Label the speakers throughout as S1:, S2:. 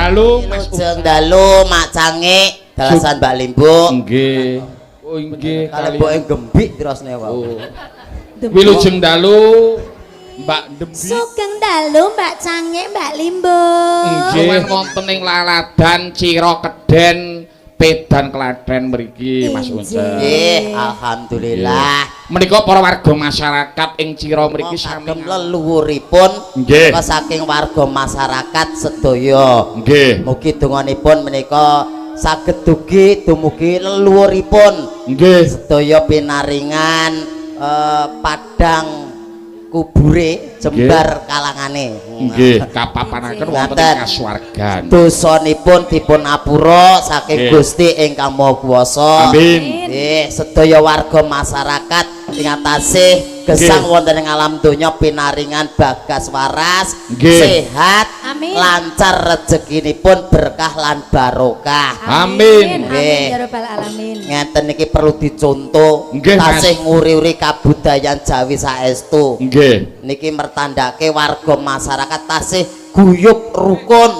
S1: dalu
S2: Wilujeng dalu Mak Cangik dalasan Mbak Limbo.
S1: nggih. Oh nggih
S2: Kalau mbok gembik terusne wae.
S1: Oh. Wilujeng dalu Mbak Dembi.
S3: Sugeng dalu Mbak Cangik Mbak Limbo.
S1: Nggih wonten ing Laladan Cira Keden Pedan Klaten mriki Mas Uncen.
S2: Nggih, alhamdulillah.
S1: Menika para warga masyarakat ing Cira mriki sami
S2: leluhuripun
S1: nggih
S2: saking warga masyarakat sedaya.
S1: Nggih.
S2: Mugi donganipun menika saged dumugi leluhuripun
S1: nggih
S2: sedaya pinaringan padang kubure jembar kalangane
S1: nggih kapapanaken wonten ing kasuwargan
S2: dosanipun dipun apura saking Gusti ingkang Maha Kuwasa.
S1: Amin.
S2: Nggih sedaya warga masyarakat ing tasih gesang wonten ing alam donya pinaringan bagas waras sehat lancar rezekinipun berkah lan barokah.
S1: Amin.
S3: Amin ya rabbal alamin.
S2: Ngeten iki perlu dicontoh tasih nguri-uri kabudayan Jawi saestu.
S1: Nggih.
S2: Niki mertandake warga masyarakat tasih guyub rukun.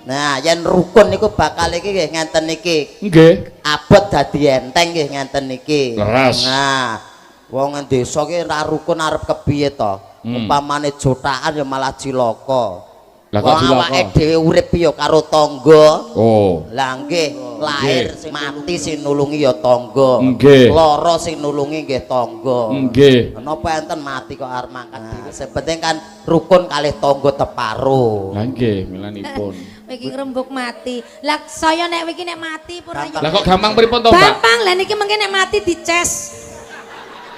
S2: Nah, yen rukun niku bakal iki nggih ngenten iki.
S1: Nggih.
S2: Abot dadi enteng nggih ngenten iki.
S1: Leres.
S2: Nah, wong desa ki ra rukun arep kepiye to? Upamane jotakan ya malah cilaka.
S1: Lah kok cilaka?
S2: Awake dhewe urip ya karo tangga.
S1: Oh.
S2: Lah nggih, lahir sing mati sing nulungi ya tangga.
S1: Nggih.
S2: Lara sing nulungi nggih tangga.
S1: Nggih.
S2: Napa enten mati kok arep mangkat dhewe. Sepenting kan rukun kalih tangga teparo.
S1: Lah nggih, milanipun.
S3: Iki ngrembug mati. Lah saya nek iki nek mati pura
S1: Lah kok gampang pripun to, Mbak?
S3: gampang lah niki mengke nek mati dices.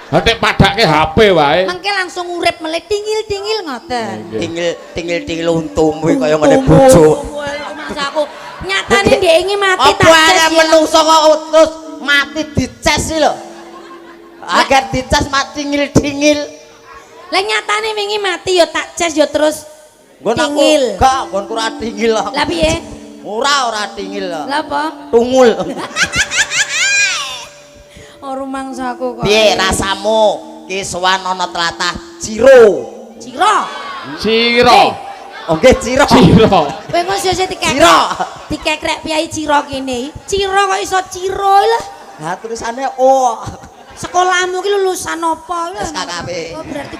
S1: Ha nek padake HP wae.
S3: Mengke langsung urip melih tingil-tingil ngoten.
S2: Tingil untumu kaya ngene bojo.
S3: Mas aku nyatane ndek iki mati tak
S2: apa
S3: ces.
S2: ana menungso kok terus mati dices iki lho. Agar dices mati tingil-tingil.
S3: Lah nyatane wingi mati ya tak ces ya terus
S2: Nggon aku
S3: tingil.
S2: gak nggonku ora tingil.
S3: Lah piye?
S2: Ora tingil.
S3: Lah apa?
S2: Tungul.
S3: Rumangsaku kok.
S2: Piye rasamu? Ki sowan ana tlatah Ciro.
S1: Ciro.
S2: Oh nggih Ciro.
S1: Ciro.
S3: Kowe kok sesuk dikekrek.
S2: Ciro.
S3: Dikekrek piyai Ciro kene. Ciro kok iso Ciro lah.
S2: Lah tulisane O.
S3: Sekolahmu ki lulusan apa lho?
S2: SKKP.
S3: Oh berarti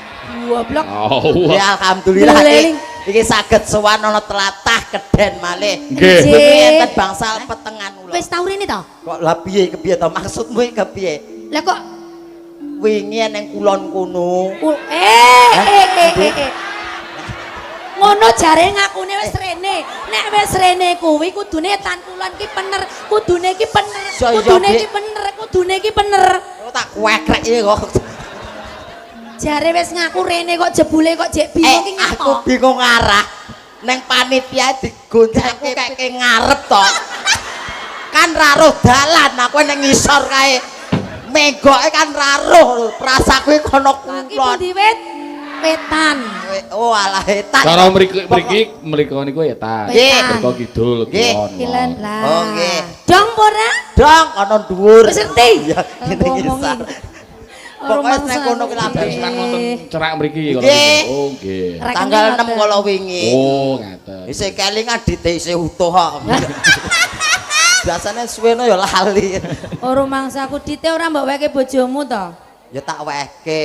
S3: goblok.
S1: Oh.
S2: Ya alhamdulillah
S3: Guleling.
S2: iki saged sowan ana tlatah Keden malih.
S1: Nggih.
S2: Niki enten bangsal petengan kula.
S3: Wis tau rene to?
S2: Kok lah piye kepiye to maksudmu iki kepiye?
S3: Lah kok
S2: Wingi ning kulon kono.
S3: Ngono jare ngakune wis rene. Nek wis rene kuwi kudune tan kulon ki bener, kudune ki bener. Kudune ki bener, kudune ki bener.
S2: Oh tak kuekrek iki kok.
S3: Jare wis ngaku rene kok jebule kok jek bingung ki ngapa?
S2: Aku bingung arah. Neng panitia digoncengke keke ngarep to. Kan ra roh dalan, aku ning ngisor kae. Megoke kan ra roh, prasaku iki kono
S3: Iki
S2: kulon.
S3: pundi wit? Wetan.
S2: Oh alah etan.
S1: Cara mriko niku ya ta.
S2: Nggih.
S1: Mriko kidul kulon.
S3: Kilen lah.
S2: Oh nggih.
S3: Dong ora?
S2: Dong kono dhuwur.
S3: Wis ngerti?
S2: Ya ngene ngisor. Pokoknya nek kono ki lambe
S1: Kan wonten cerak mriki kalau
S2: Nggih.
S1: gitu. Oh nggih.
S2: tanggal 6 kala wingi.
S1: Oh ngaten.
S2: Isih kelingan dite isih utuh kok. Biasane suwene ya lali.
S3: Rumangsaku dite ora mbok weke bojomu to?
S2: Ya tak wehke.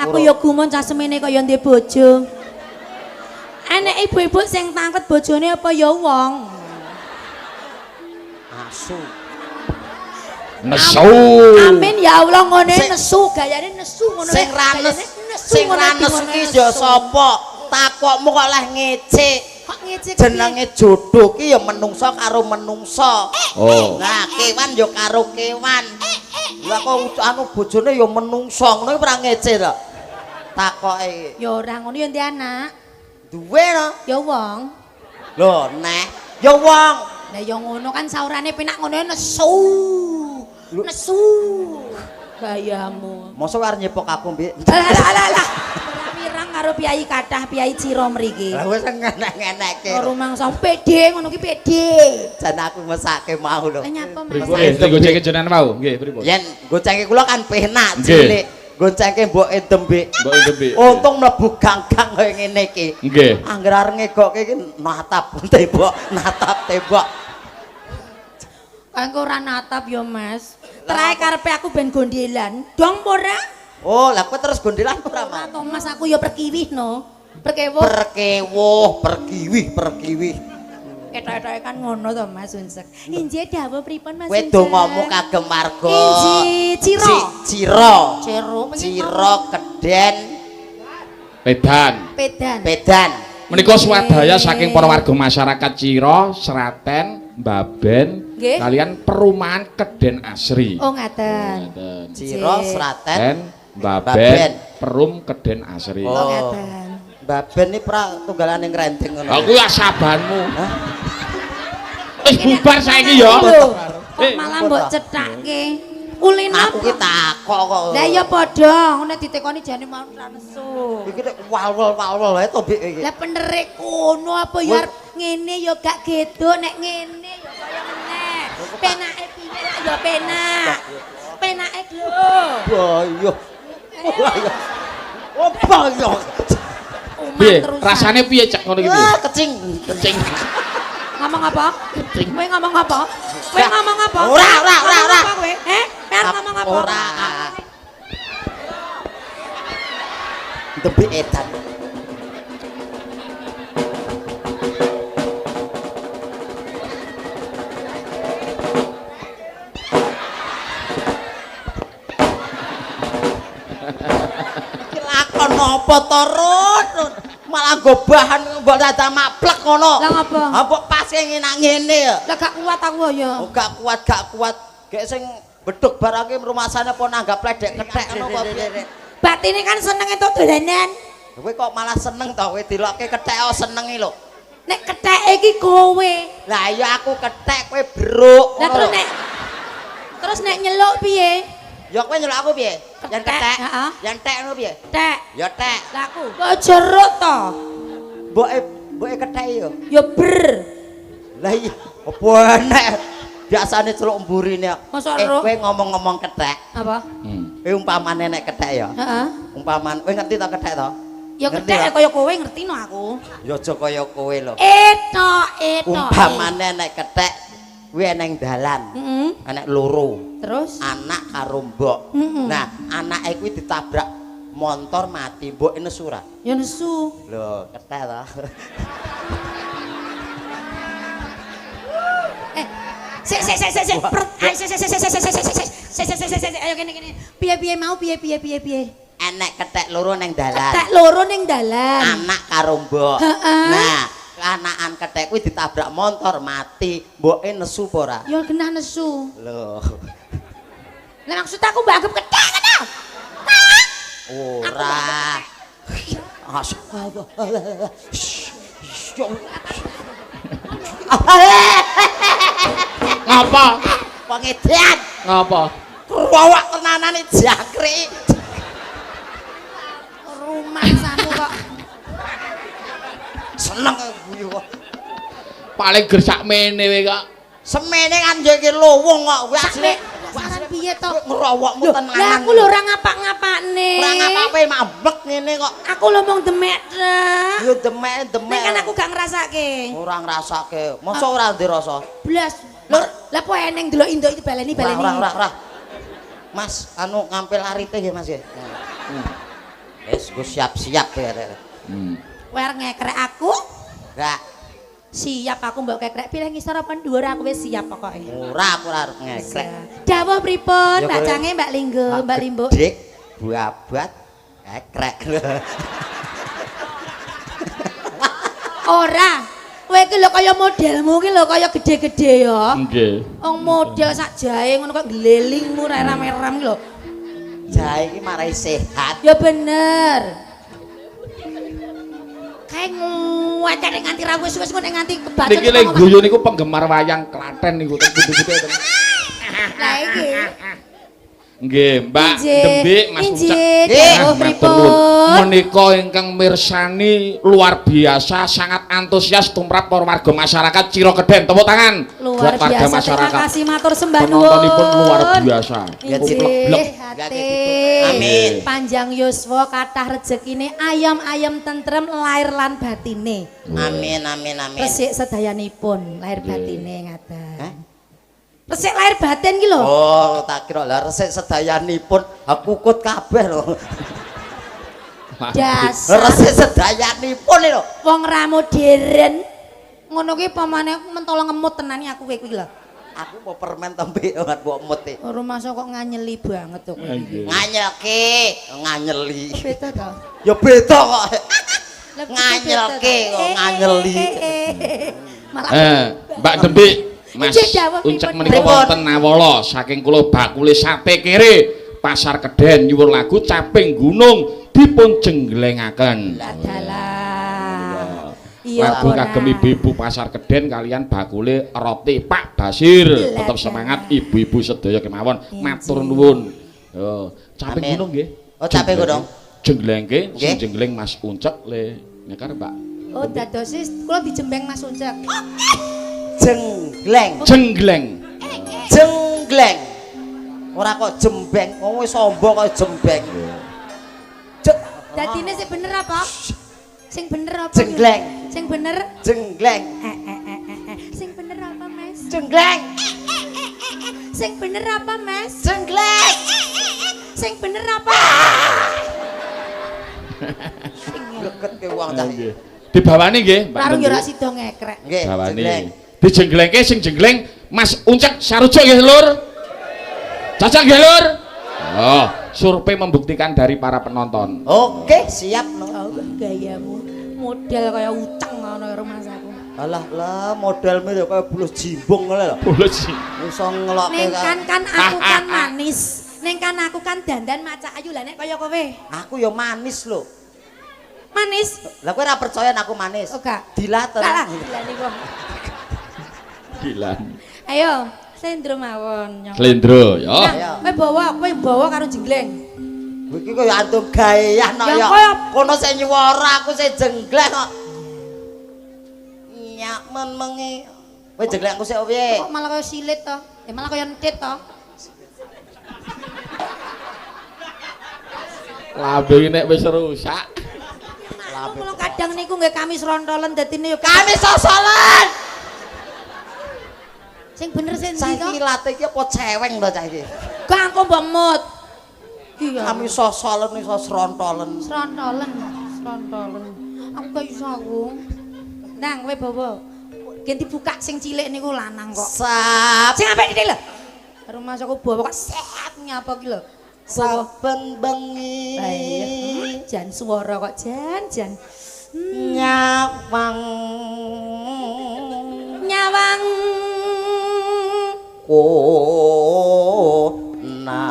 S3: Aku ya gumun cah semene kaya ndek bojo. Enek ibu-ibu sing tangket bojone apa ya wong?
S2: Asu.
S1: Nesu.
S3: Amin ya Allah ngene nesu gayane nesu ngono.
S2: Sing ranes sing ranes iki ya sapa? Takokmu kok leh ngecek.
S3: Kok ngecek
S2: Jenenge jodoh ki ya menungso karo menungso.
S1: Oh.
S2: Nah, kewan ya karo kewan. Lah kok anu bojone ya menungso, ngono ora ngecek to. Takoke.
S3: ya ora ngono ya ndek anak.
S2: Duwe to?
S3: Ya wong.
S2: Lho, neh. Ya wong.
S3: Lah ya ngono kan saurane penak ngono nesu. Nesu. Gayamu.
S2: Mosok arep nyepok aku, Mbik.
S3: Alah. Pirang karo piyai kathah piyai Ciro mriki.
S2: Lah wis ngenek-ngenekke.
S3: Rumangsa pede ngono ki pede.
S2: Jan aku mesake mau lho.
S3: Lah nyapa
S1: Pripun? Nggih gocenge jenengan mau. Nggih, pripun?
S2: Yen gocenge kula kan penak
S1: Nggih.
S2: cilik. goncengke mboke Dembe.
S1: Mboke Dembe.
S2: Untung mlebu gang-gang kaya ngene iki.
S1: Nggih.
S2: Angger arep ngegokke iki natap tembok, natap tembok.
S3: Kanggo ora natap ya, Mas. Terae karepe aku ben gondelan. Dong ora?
S2: Oh, lah kowe terus gondelan ora,
S3: Ora
S2: Mas?
S3: to, Mas, aku ya perkiwih no. Perkewuh.
S2: Perkiwih.
S3: Ketok-ketoke kan ngono to, Mas Unsek. Injih dawuh pripun, Mas
S2: Kowe
S3: Unsek?
S2: dongamu kagem warga.
S3: Injih Ciro.
S2: Ciro Keden
S1: Pedan.
S2: Pedan.
S1: Menika swadaya saking para warga masyarakat Ciro, Seraten, Baben,
S3: Nggih.
S1: kalian perumahan Keden Asri.
S3: Oh, ngaten.
S2: Ciro Seraten
S1: Dan
S2: Baben.
S1: Baben, Perum Keden Asri.
S3: Oh,
S2: Oh.
S3: ngaten.
S2: Baben iki pra tunggalane ngrendeng ngono.
S1: Aku ya sabanmu.
S2: Hah?
S1: Wis bubar saiki ya.
S3: Lho, kok malah mbok cethake. Ulin
S2: Aku ki
S3: apa?
S2: takok kok.
S3: Lah ya padha, ngene ditekoni jane mau ra nesu.
S2: Iki nek wal-wal wae to Bik iki.
S3: Lah bener kono apa ya ngene ya gak gedho nek ngene ya kaya meneh. Penake piye lah ya penak. Penake lho.
S2: Boyo. Oh, boyo.
S1: Piye? Rasane piye cek ngono iki?
S2: Ah, kecing.
S3: Ngomong apa? Kowe ngomong apa? Kowe ngomong apa?
S2: Ora.
S3: Ngomong apa kowe? Pengen ngomong apa?
S2: Ora. Dembe edan. Lakon apa to, Run? Malah nggo bahan mbok dadak maplek ngono.
S3: Lah ngapa?
S2: Apa pas ngenak ngene ya?
S3: Lah gak kuat aku ya.
S2: Oh, gak kuat. Gek sing beduk barake rumasane apa nanggap ledek kethek ngono apa piye?
S3: Batine kan seneng entuk dolanan.
S2: Kowe kok malah seneng to kowe dilokke kethek oh senengi lho.
S3: Nek ketheke iki kowe.
S2: Lah iya aku kethek kowe beruk.
S3: Lah terus nek nyeluk piye?
S2: Ya kowe nyeluk aku piye? Yen kethek.
S3: Heeh.
S2: Yen tek ngono piye?
S3: Tek.
S2: Ya tek.
S3: Lah aku kok jeruk to?
S2: Mboke kethek yo.
S3: Ya ber.
S2: Lah iya apa enek? Biasane celuk mburine.
S3: Masa ro?
S2: Kowe ngomong-ngomong kethek.
S3: Apa?
S2: Kowe umpamane nek kethek ya.
S3: Heeh.
S2: Umpaman kowe ngerti to kethek to?
S3: Ya
S2: Ngerti
S3: kethek
S2: ya?
S3: kaya kowe ngerti no aku.
S2: Ya aja kaya kowe lho.
S3: Eto.
S2: Umpamane nek kethek kuwi eneng dalan.
S3: Heeh.
S2: Enek loro.
S3: Terus?
S2: Anak karo mbok.
S3: Mm-mm.
S2: Nah, anake kuwi ditabrak motor mati, mboke nesu ora?
S3: Ya nesu.
S2: Lho, kethek to.
S3: Sik. Ayo kene. Piye mau piye.
S2: Enek kethek loro ning dalan.
S3: Kethek loro ning dalan.
S2: Anak karo mbok.
S3: Heeh.
S2: Nah, anakan kethek kuwi ditabrak motor mati, mboke nesu apa ora?
S3: Ya genah nesu.
S2: Lho.
S3: Lah maksud aku mbak anggap kethek ngono.
S2: Ora.
S1: Ngapa?
S2: Pengedan.
S1: Ngapa?
S2: Krowak tenanane jangkrik.
S3: Rumasamu kok.
S2: Seneng guyu kok.
S1: Paling gersak mene kowe kok.
S2: Semene kan iki lowong kok kuwi asli.
S3: Saran piye to?
S2: Ngerowokmu tenanan.
S3: Lah aku lho ora ngapak-ngapakne.
S2: Ora ngapa-apa mabek ngene kok.
S3: Aku lho mung demek rek.
S2: Yo demek.
S3: Nek kan aku gak ngrasake.
S2: Ora ngrasake. Mosok ora dirasa.
S3: Blas. Lho, lah po eneng delok induk iki baleni.
S2: Ora. Mas, anu ngampil arite nggih Mas ya. Wis go siap-siap ya.
S3: Kowe arep ngekrek aku?
S2: Enggak.
S3: Siap aku mbok kekrek pilih ngisor apa dhuwur aku wis siap pokoke.
S2: Ora aku ora arep ngekrek.
S3: Dawuh pripun
S2: Ya,
S3: Mbak
S2: kowe-
S3: Cange Mbak Linggo, Mbak Limbo?
S2: Dik, buabat, ngekrek.
S3: Ora. Kowe iki lho kaya modelmu iki lho kaya gede-gede ya.
S1: Nggih.
S3: Wong model sak jahe ngono kok glelingmu rame-rame iki lho.
S2: Jahe iki marai sehat.
S3: Ya bener. Kae nguwatane nganti ra wis-wis ngene nganti kebacut.
S1: Niki lek guyu niku penggemar wayang Klaten niku teng budi-budi ten.
S3: Lah iki.
S1: Nggih, Mbak Dembik, Mas Ucek.
S2: Nggih,
S1: matur nuwun. Menika ingkang mirsani luar biasa, sangat antusias tumrap para warga masyarakat Cirokeden. Tepuk tangan
S3: luar
S1: buat warga
S3: biasa.
S1: masyarakat.
S3: Terima kasih matur sembah nuwun.
S1: Penontonipun luar biasa.
S3: Inggih, hati.
S2: Amin.
S3: Panjang yuswa kathah rezekine, ayam-ayam tentrem lahir lan batine.
S2: Amin amin amin.
S3: Resik sedayanipun lahir batine ngaten. Resik lahir batin ki lho.
S2: Oh, tak kira lah resik sedayanipun aku kukut kabeh lho.
S3: Dasar
S2: Resik sedayanipun lho.
S3: wong ra modern. Ngono ki pamane mentolo ngemut tenan aku kowe kuwi lho.
S2: Aku mau permen tembe ora mbok emut e.
S3: Ora masuk kok nganyeli banget kok kowe iki.
S2: Nganyelke, nganyeli.
S3: Beda to.
S2: Ya beda kok.
S3: Lah,
S2: Nganyelke kok nganyeli.
S3: Malah
S1: Mbak Dembik, Mas
S3: Ijek dawuh
S1: Uncek
S3: pripun?
S1: menika wonten awala saking kula bakule sate kere Pasar Keden nyuwun lagu Caping Gunung dipun jenglengaken.
S3: dalah.
S1: Lagu kagem ibu-ibu Pasar Keden kalian bakule roti Pak Basir. Tetap semangat ibu-ibu sedaya kemawon. Matur nuwun. Yo, Caping
S2: Amin.
S1: Gunung nggih.
S2: Oh, Caping Gunung.
S1: Jenglengke sing
S2: Nggih.
S1: jengleng Mas Uncek le nekar Mbak.
S3: Oh, dados kula dijembeng Mas Uncek.
S2: Jenggleng.
S1: Jengleng.
S2: Jenggleng. Ora kok jembeng, wong wis sombong kok jembeng.
S3: Dadine sing bener apa? Sing bener apa?
S2: Jenggleng.
S3: Sing bener?
S2: Jenggleng.
S3: Sing bener apa, Mas?
S2: Jenggleng.
S3: Sing bener apa, Mas?
S2: Jenggleng.
S3: Sing bener apa?
S2: Deket ke wong cah iki.
S1: Dibawani nggih, Mbak.
S3: Larung yo
S1: Dembik.
S3: ra sida ngekrek.
S2: Nggih,
S1: Bawani.
S2: jenggleng.
S1: Dijengglengke sing jengleng Mas Uncek sarujuk nggih, Lur. Cocok nggih, Lur? Oh, survei membuktikan dari para penonton.
S2: Oke, siap no.
S3: Oh, gayamu model kaya uceng ngono rumah saku.
S2: Alah lah modelmu ya kaya bulus jimbung ngene lho.
S1: Bulus sih.
S2: Iso ngelokke
S3: Ning kan aku kan manis. Ning kan aku kan dandan maca ayu lah nek kaya kowe.
S2: Aku ya manis lho.
S3: Manis.
S2: Lah kowe ora percaya nek aku manis?
S3: Oh, gak.
S2: Dilaten.
S3: Kalah dilani kok.
S1: Gila.
S3: Ayo, sendro mawon. Nyong.
S1: Slendro, yo.
S3: Nah, kowe bawa karo jengleng.
S2: Kowe iki koyo antum gaean no
S3: Ya,
S2: ya.
S3: kaya-
S2: Kono sing nyuwara aku sing jenggleng kok. Nyak menengi. Kowe jenggleng aku sik piye?
S3: Kok malah kaya silit to? Malah kaya entit to.
S1: Lambe nek wis rusak.
S3: Kula kadang niku nggih kamis rontolen dadine yo
S2: Kami sosolan.
S3: sing bener sing ndi
S2: Saiki
S3: to?
S2: latih iki apa ceweng to cah iki?
S3: Kang kok mbok mut. Iya.
S2: Kami sosolan iso srontolen.
S3: Srontolen. Aku kaya iso aku. Nang kowe bawa. Gen dibuka sing cilik niku lanang kok.
S2: Sap.
S3: Sing apik iki lho. Karo masukku bawa kok set nyapa ki lho.
S2: Saben bengi.
S3: Lah iya. Jan swara kok jan.
S2: Nyawang
S3: Nyawang
S2: kona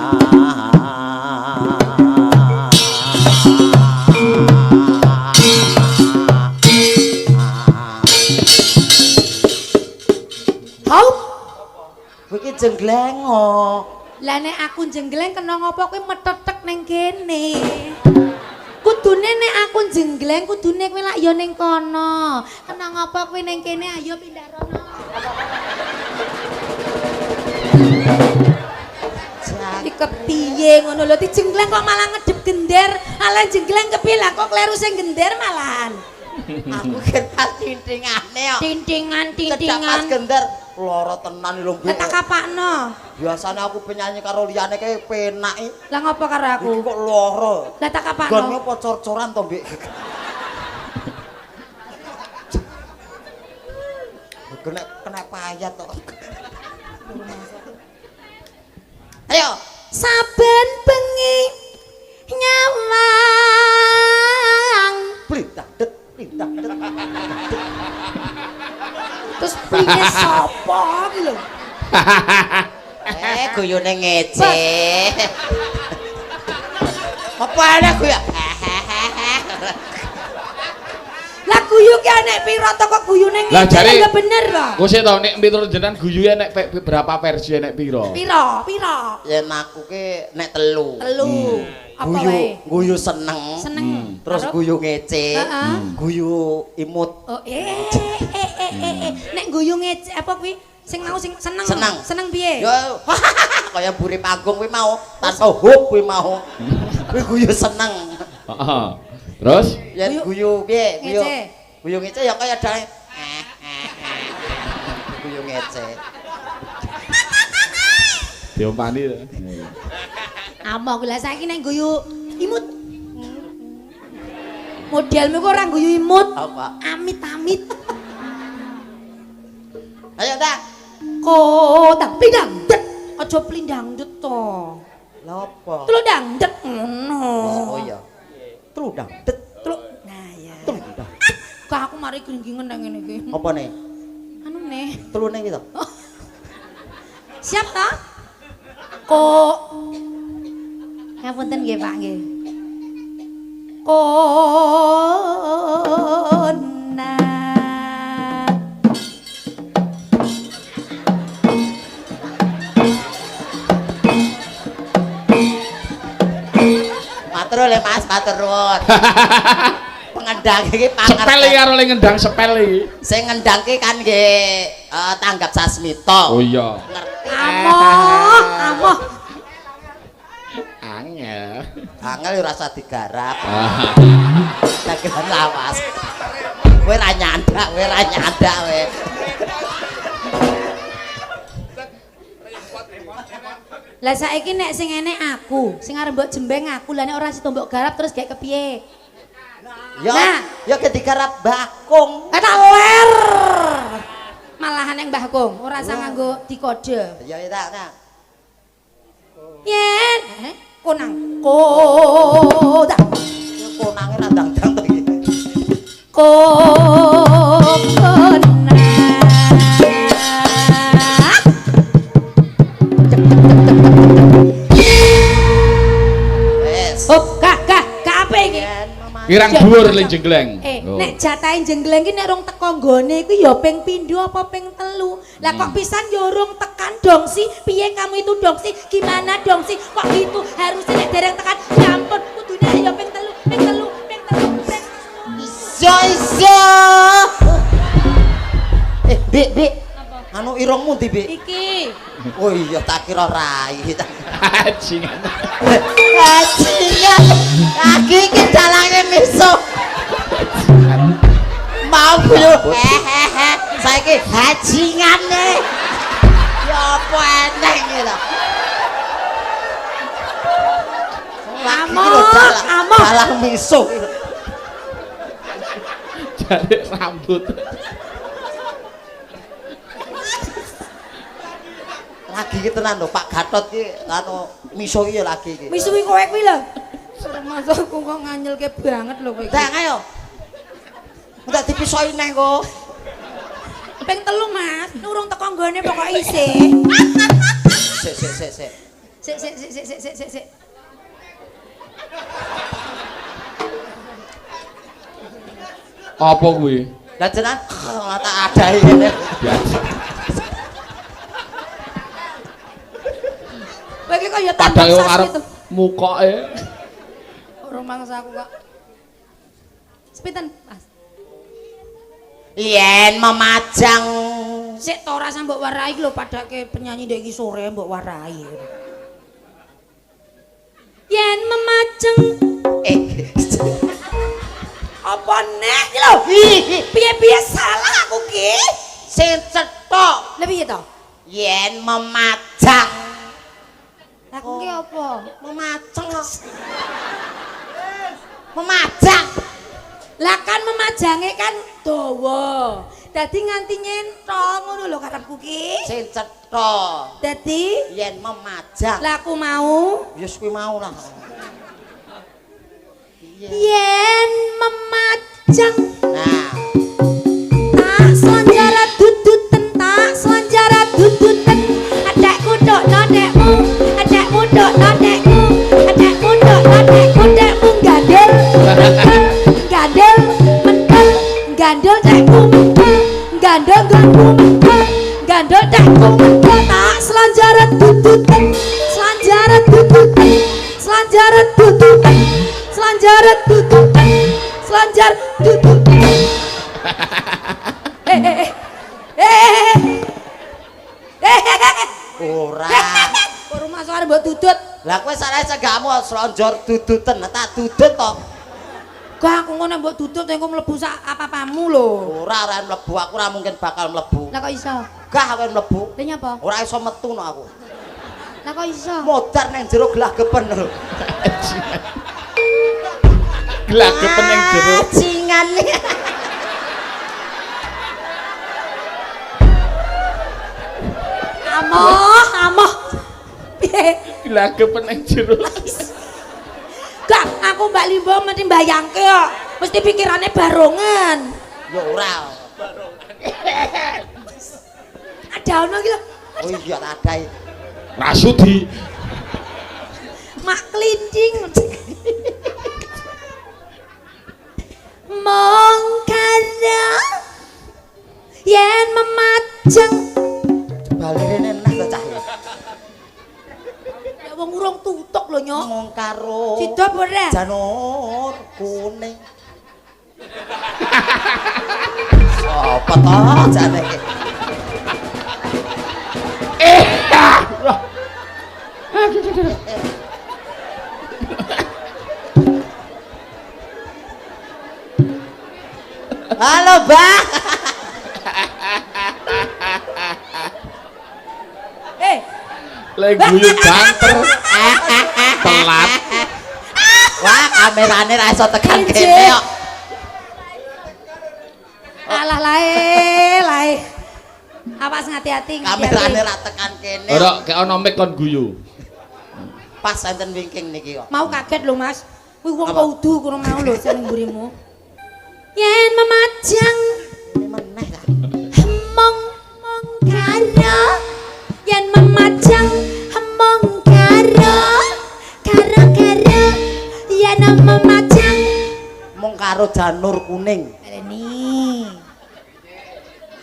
S3: hau.
S2: kowe iki jenggleng.
S3: Lah nek aku jenggleng kena ngopo kowe metetek ning kene. Kudune nek aku jenggleng kudune kowe lak ya ning kono. Kena ngopo kowe ning kene ayo pindah rono. Iki kepiye ngono lho dijenggleng kok malah ngedep gender. Ala jenggleng kepiye lah kok kleru sing gender malahan.
S2: Aku kan pas tintingane kok.
S3: Tintingan.
S2: Cedak pas gender lara tenan lho.
S3: Lah tak kapakno.
S2: Biasane aku penyanyi karo liyane kae penak iki.
S3: Lah ngopo karo aku?
S2: Iki kok lara.
S3: Lah tak
S2: Gonmu
S3: kapakno.
S2: apa cor-coran to, Mbik? Kena payat to. Ayo,
S3: Saben bengi nyawang.
S2: blindak det.
S3: Terus piye sapa iki lho?
S2: Guyune ngece. Apa ana guyu?
S3: Lah guyu ki nek pira to kok guyune ngene.
S1: Lah jare
S3: ya bener kok.
S1: Kok sik to nek miturut jenengan guyune nek berapa versi nek pira?
S3: Pira?
S2: Yen aku ki nek telu.
S3: Apa wae?
S2: Guyu seneng. Terus guyu ngece. Guyu imut.
S3: Oh nek guyu ngece apa kuwi? Sing mau sing seneng. Seneng piye?
S2: Yo kaya buri panggung kuwi mau tanpa hub kuwi mau. Kuwi guyu seneng.
S1: Heeh. Terus
S2: Yen guyu piye?
S3: Ngece.
S2: Guyu ngece ya kaya dae. Guyu ngece.
S1: diompani.
S3: Amok lah saiki nek guyu imut. Modelmu kok ora guyu imut.
S2: Apa?
S3: Amit-amit.
S2: Ayo dak.
S3: Kodang pindang det. Aja plindangdet to.
S2: Lha apa?
S3: Tludangdet ngono.
S2: Oh iya. Tludangdet.
S3: Nah ya.
S2: Tludang.
S3: Kok aku mari gringgingen nang ngene iki.
S2: Apa nih?
S3: Anu nih.
S2: Telune iki to.
S3: Siap ta? Kok ngapunten nggih Pak nggih. Kona
S2: Matur le Mas, matur nuwun. Pengendang iki pangerten.
S1: Sepel iki karo le ngendang sepel iki.
S2: Sing ngendangke kan nggih tanggap Sasmita.
S1: Oh iya.
S3: amoh.
S1: Angel.
S2: Angel ora usah digarap. Dagelan lawas. Kowe ra nyandak kowe.
S3: Lah saiki nek sing enek aku, sing arep mbok jembeng aku, lah nek ora sida mbok garap terus gek kepiye?
S2: Ya digarap bakung.
S3: Tak ler. Malahan yang Mbah Kong, ora usah nganggo dikode.
S2: Ya tak.
S3: Yen, konang. Kodang.
S2: Ya konange ra ndang-ndang to iki.
S3: Konang.
S2: Wes.
S3: Hop, kak, apa iki?
S1: Kirang dhuwur le jenggleng.
S3: Nek jatahe jenggleng ki nek rong teko nggone kuwi ya ping pindho apa ping telu. Lah kok pisan ya rong tekan dong sih. Piye kamu itu dong sih? Gimana dong sih? Kok gitu harusnya nek dereng tekan. Ya ampun, kudune ya ping telu.
S2: Iso. Bik. Anu irungmu ndi, Bik?
S3: Iki.
S2: Oh iya, tak kira rai.
S1: Bajingan.
S2: Bajingan. Lagi iki dalange misuh. Mau yo hehehe. Saiki bajingane. Ya apa eneng iki lho.
S3: Amok.
S2: Dalang misuh.
S1: Jare rambut.
S2: Lagi iki tenan lho Pak Gatot iki anu misuh iki lagi iki.
S3: Misuhi kowe kuwi lho. Termasuk aku kok nganyelke banget lho kowe iki.
S2: Ndang ayo. Enggak dipisoi neh kok.
S3: Ping telu Mas, nurung teko nggone pokok isih.
S2: Sik.
S3: Sik.
S1: Apa kuwi?
S2: Lah jenengan tak adahi ngene.
S3: Kowe iki kaya
S1: Padahal
S3: tambah
S1: arep
S3: gitu.
S1: mukoke.
S3: Ora mangsa aku kok. Sepiten, Mas.
S2: Yen memajang
S3: Sik to ora mbok warai lho padake penyanyi ndek iki sore mbok warai. Yen memajeng apa nek iki lho? Piye-piye salah aku ki?
S2: sing cetok
S3: Lha piye to?
S2: yen memajang
S3: Aku ki apa?
S2: memajang
S3: Lah kan memajange kan dawa. Dadi nganti nyentol ngono lho karepku ki.
S2: sing cetok
S3: Dadi
S2: yen memajang
S3: lah aku mau
S2: wis kuwi mau lah
S3: yen memajang
S2: nah
S3: tak slonjara duduten adekku ndokno dekmu ndokno dekmu ndokno dekmu gandel mentel tutut selanjar tutut
S2: ora
S3: kok rumah suara mbok tutut
S2: lah kowe salah cegamu slonjor duduten tak dudut to
S3: gak aku ngono mbok tutut engko mlebu sak apa-apamu lho
S2: ora mlebu aku ora mungkin bakal mlebu
S3: lah kok iso
S2: gak aku mlebu
S3: lha nyapa
S2: ora iso metu no aku
S3: lah kok iso
S2: modar nang jero gelagapan lho
S1: Gelagapan nang jero
S2: cingan
S3: amoh piye
S1: Gelagapan nang jero
S3: gak aku Mbak Limbo mesti mbayangke kok mesti pikirane barongan
S2: ya ora
S3: ada ono iki lho
S2: oh iya ada
S1: Rasudi
S3: mak klinding mongkara yen memajang
S2: balirene enak to cah
S3: ya wong urung tutuk lho nyok
S2: mong karo
S3: sida ora
S2: janur kuning sapa to jane iki halo Mbak
S1: lagi guyu banter telat
S2: wah kamerane ra iso tekan
S3: Injek.
S2: kene kok
S3: alah lae awas ngati-ati
S2: kamerane ra tekan kene
S1: ora kayak ono mic kon guyu
S2: pas enten wingking niki kok
S3: mau kaget lho Mas kuwi wong
S2: Apa?
S3: kudu kurang mau lho sing mburimu yen memajang
S2: ini meneh lah
S3: mong karo yen memajang mong karo yen memajang
S2: mung karo janur kuning
S3: Reni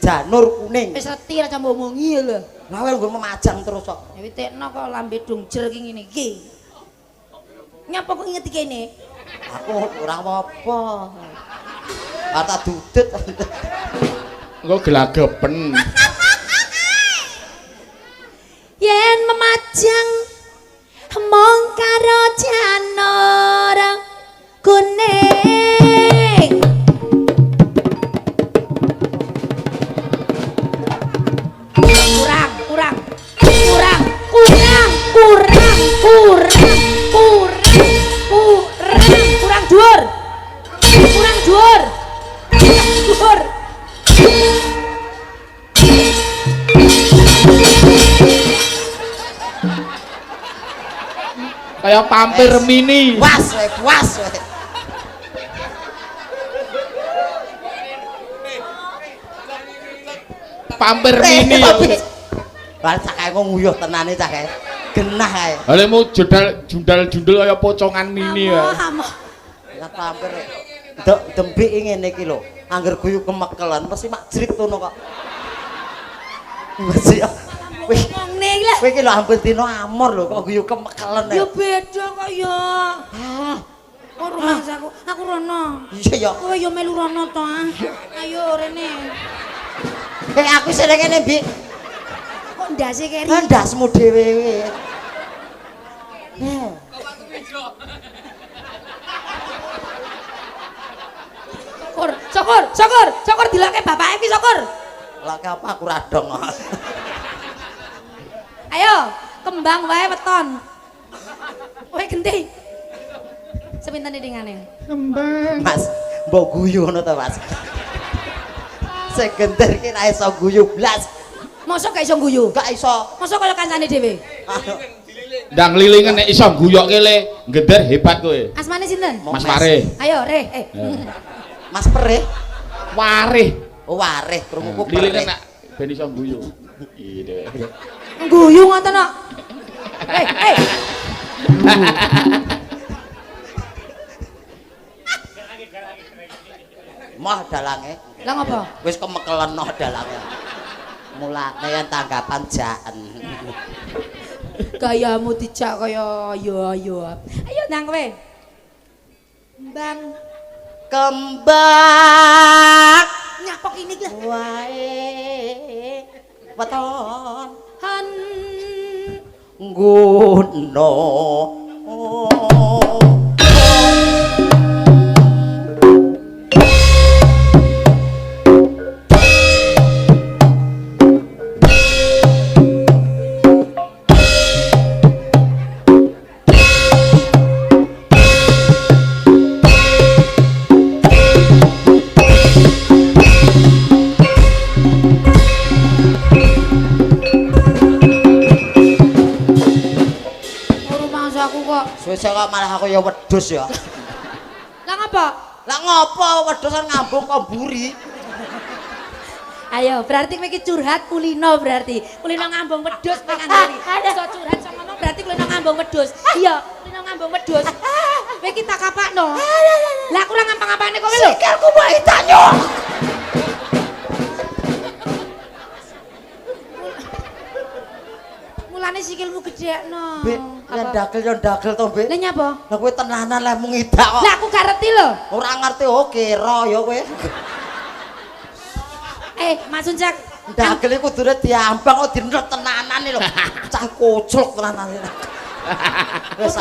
S2: janur kuning
S3: wis reti ra mbok omongi lho
S2: lah kowe nggo memajang terus kok
S3: ya witekno kok lambe dungjer ki ngene iki nyapa kok inget kene
S2: aku ora apa-apa kata dudut
S1: engko gelagapen
S3: yen memajang mong karo janur kuning kurang dhuwur
S1: kayak pampir mini
S2: puas we
S1: pampir mini
S2: Lah cak kae kok nguyuh tenane cak kae. Genah kae.
S1: Lah mau jundal-jundul kaya pocongan mini ya.
S2: Ya hampir dembik ngene iki lho. Angger guyu kemekelan mesti mak jrit ngono kok. Mesti wis
S3: ngomong ning lah.
S2: kowe iki lho hampir dino amor lho kok guyu kemekelan.
S3: Ya beda kok ya. Kok rumah aku rono.
S2: Iya ya.
S3: Kowe ya melu rono to ah. Ayo rene.
S2: Aku seneng ngene, Bi.
S3: Kok ndase keri?
S2: Ndasmu dhewe.
S3: Syukur dilake bapake iki syukur.
S2: Lake apa aku radong.
S3: Ayo, kembang wae weton. Kowe genti. Sepinten dingane?
S1: Kembang.
S2: Mas, mbok guyu ngono to, Mas. Sing genter ki ra iso guyu blas.
S3: Mosok gak iso guyu?
S2: Gak iso.
S3: Mosok kaya kancane dhewe.
S1: Ndang lilingen nek iso guyok kele, geder hebat kowe.
S3: Asmane sinten?
S1: Mas Wareh.
S3: Ayo, Re.
S2: Mas Perih.
S1: Wareh.
S2: Oh, Wareh, krunguku
S1: Lilingen
S2: Perih.
S1: nek ben iso guyu. Ide.
S3: Guyu ngoten kok. Hei.
S2: Moh dalange.
S3: Lah ngopo?
S2: Wis kemekelen noh dalange. Mulane yen tanggapan jaen.
S3: Gayamu dijak kaya ayo. Ayo nang kowe.
S2: kembang
S3: nyapok ini lah
S2: wae weton
S3: han
S2: nggono Wis kok malah aku ya wedhus ya.
S3: Lah ngapa?
S2: Lah ngopo wedhusan ngambung kok mburi?
S3: Ayo, berarti kowe iki curhat kulino berarti. Kulino ngambung wedhus kowe ngandani. Iso curhat sama ngomong berarti kulino ngambung wedhus. Iya, kulino ngambung wedhus. Kowe iki tak kapakno. Lah kurang ngapa-ngapane kowe lho.
S2: Sikilku mbok itanyo.
S3: Mulane sikilmu gedhekno.
S2: Ya dagel to, Mbak.
S3: Lah nyapa?
S2: Lah kowe tenanan lek mung idak kok.
S3: Lah aku gak ngerti lho.
S2: Ora ngerti oh kira ya kowe.
S3: Mas Uncak,
S2: dagel iku kudune diambang kok dinut tenanan lho. Cah koclok tenanan. Wis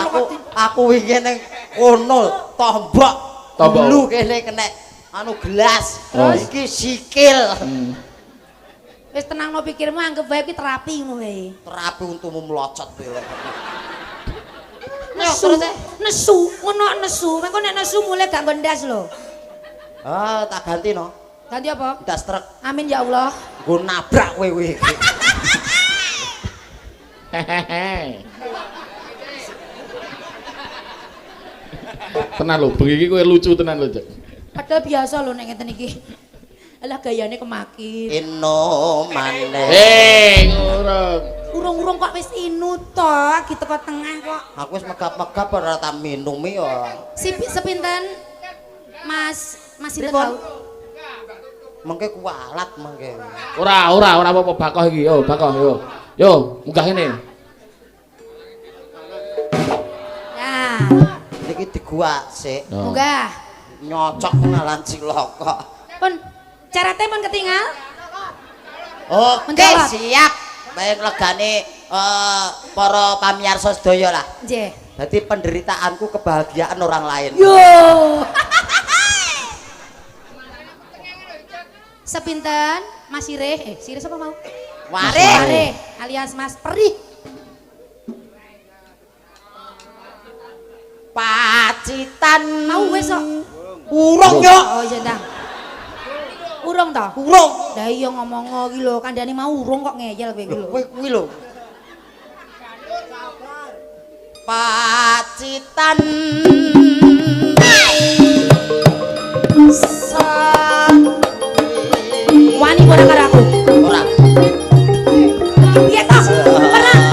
S2: aku wingi ning kono tombok. Bulu kene kena anu gelas. Iki sikil.
S3: Wis tenangno pikirmu anggap wae iki terapi ngono wae.
S2: Terapi untukmu melocot kowe.
S3: Nesu, ngono nesu. Mengko nek nesu mulai gak ndas lho.
S2: Ah, tak ganti no.
S3: Ganti apa?
S2: Das truk.
S3: Amin ya Allah.
S2: Nggo nabrak kowe kowe.
S1: Tenan lho, bengi iki kowe lucu tenan lho, Cek.
S3: Padahal biasa lho nek ngeten iki. Alah gayane kemakit.
S2: Ino maneh.
S1: Ngurung.
S3: Urung-urung kok wis inu to, lagi teko tengah kok.
S2: Aku wis megap-megap ora tak minum ya.
S3: Sepinten Mas sinten tau?
S2: Mengke kualat mengke.
S1: Ora apa-apa bakoh iki. Yo, bakoh yo. Yo, munggah kene.
S3: Ya.
S2: Niki digua sik.
S3: Munggah.
S2: Nyocok ngalan cilaka.
S3: Pun carate pun ketinggal.
S2: Oke, siap. Baik legane para pamirsa sedaya lah.
S3: Nggih.
S2: Dadi penderitaanku kebahagiaan orang lain.
S3: Yo. Sepinten Mas Sirih, Sirih sapa mau?
S2: Warih
S3: alias Mas Perih.
S2: Pacitan
S3: Mau wis kok.
S2: Urung yo.
S3: Oh iya ndang. Urung to?
S2: Urung.
S3: Lah iya ngomong iki lho, kandhane mau urung kok ngeyel kowe iki lho.
S2: Kowe kuwi lho. Pacitan
S3: Wani ora karo aku.
S2: Ora.
S3: Piye to? Perang.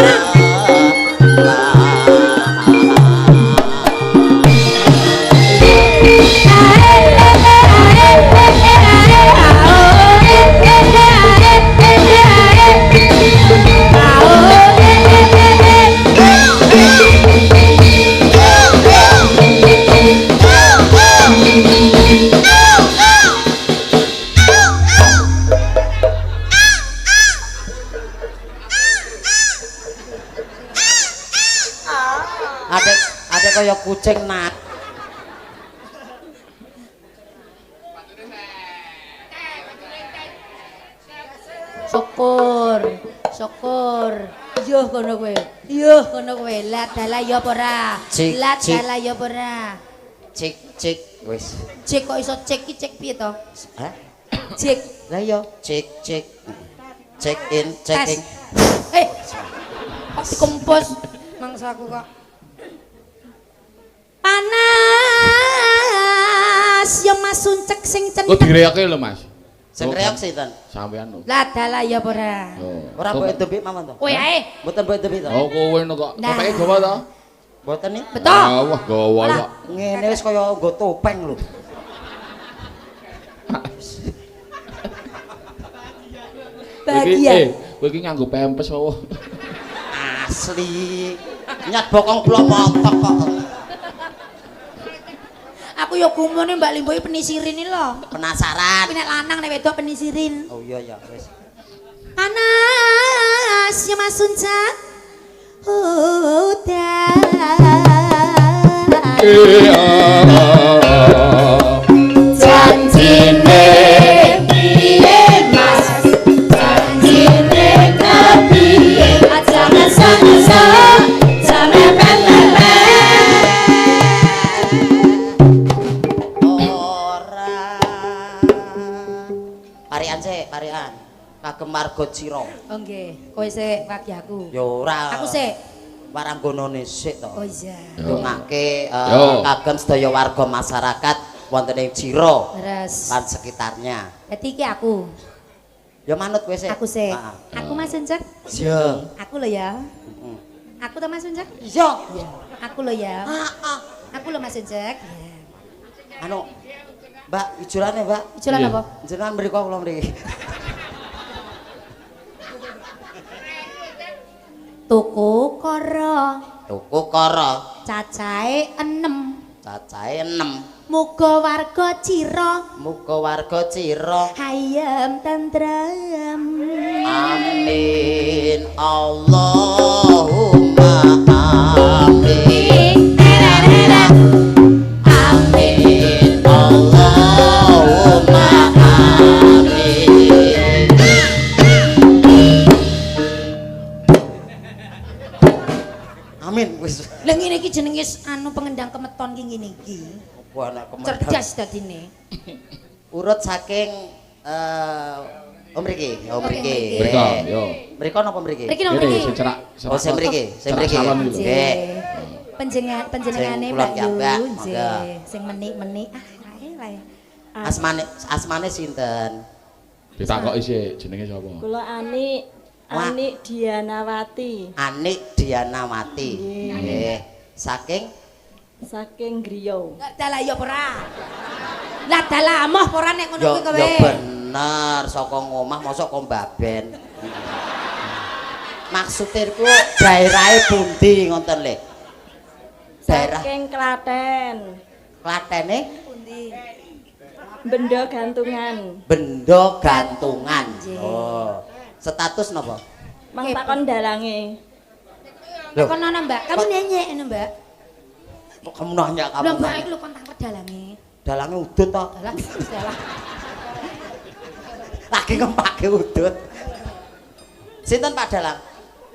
S2: Ada kaya kucing nak.
S3: Syukur. Yo ngono kowe. Yo ngono kowe. Lah dalah ya apa ora? Lah dalah ya apa ora?
S2: Cek wis.
S3: Cek kok iso cek iki cek piye to?
S2: Hah?
S3: Cek.
S2: Lah yo cek. Check in, checking.
S3: Kok dikompos mangsaku kok. Panas ya Mas Suncek sing centeng.
S1: Kok direake lho, Mas?
S2: Sing reaksi ten.
S1: Sampean lho.
S3: Lah dalah ya apa ora?
S2: Ora mbok edebik Maman to.
S3: Kowe ae.
S2: Mboten mbok edebik to.
S1: Oh, kowe no kok. Topeke gawa to?
S2: Mboten nih.
S3: Betul.
S1: Wah, gawa kok.
S2: Ngene wis kaya nggo topeng lho.
S3: Bahagia.
S1: Kowe iki nganggo pempes apa?
S2: Asli. Nyat bokong kula montok kok.
S3: Aku aku ya gumone Mbak Limbo iki penisirin iki lho.
S2: Penasaran.
S3: Nek lanang nek wedok penisirin.
S2: Oh iya ya, wis.
S3: Panas ya Mas Sunca. Udah. Janjine piye Mas? Janjine kepiye? Aja ngeso-ngeso, jame pepepe.
S2: Ora. Parian sik, parian. Kagem marga Cira.
S3: Oh nggih, kowe sik wagi aku.
S2: Ya ora.
S3: Aku sik.
S2: Waranggonane sik to.
S3: Oh iya.
S2: Ndongake kagem sedaya warga masyarakat wonten ing Cira
S3: Terus.
S2: lan sekitarnya.
S3: Dadi iki aku.
S2: Ya manut kowe sik.
S3: Aku sik.
S2: Heeh.
S3: Aku Mas Sunjek.
S2: Iya.
S3: Aku lho ya. Aku to Mas Sunjek?
S2: Iya.
S3: Aku lho ya.
S2: Heeh.
S3: Aku lho Mas Sunjek.
S2: Anu Mbak, ijolane Mbak.
S3: Ijolan
S1: Iya.
S3: apa?
S2: Jenengan mriko kula mriki.
S3: Tuku kara.
S2: Tuku kara
S3: Cacahe 6.
S2: cacahe 6.
S3: Muga warga Cira
S2: Muga warga Cira
S3: ayem tentrem.
S2: amin Allahumma amin amin Allahumma amin. Amin wis.
S3: Lah ngene iki jenenge anu pengendang kemeton ki ngene iki.
S2: Apa anak kemandang.
S3: Cerdas dadine.
S2: Urut saking Om mriki, Om mriki.
S1: Mriko, yo.
S2: Mriko napa mriki?
S3: Mriki nang mriki.
S1: Sing cerak.
S2: Oh, sing mriki, sing mriki.
S1: Salon iki lho.
S2: Nggih.
S3: Panjenengane
S2: Sing
S3: Mbak
S2: kula
S3: Yu,
S2: piyambak,
S3: nggih. Sing menik-menik ae lae.
S2: Asmane sinten?
S1: Ditakoki sik jenenge sapa?
S4: Kula Ani Dianawati
S2: Anik Dianawati. Nggih.
S4: saking Griya.
S3: Dalah ya ora. Lah dalah amoh ora nek ngono kuwi kowe.
S2: Ya bener, saka ngomah mosok kok mbaben. Maksudku daerahe pundi ngoten le? Daerah
S4: Saking Klaten.
S2: Klatene
S3: Pundi?
S4: Benda gantungan.
S2: benda gantungan.
S3: Nggih.
S2: Oh. Status napa?
S4: Mang takon dalange.
S2: Loh,
S3: Kon ana Mbak, kamu nyenyek ngono Mbak.
S2: kok kamu nanya kamu?
S3: Lah Mbak iki lho kon takut dalange.
S2: Dalange udut to.
S3: Dalah, dalah.
S2: Lagi ngempake udut. Sinten Pak Dalang?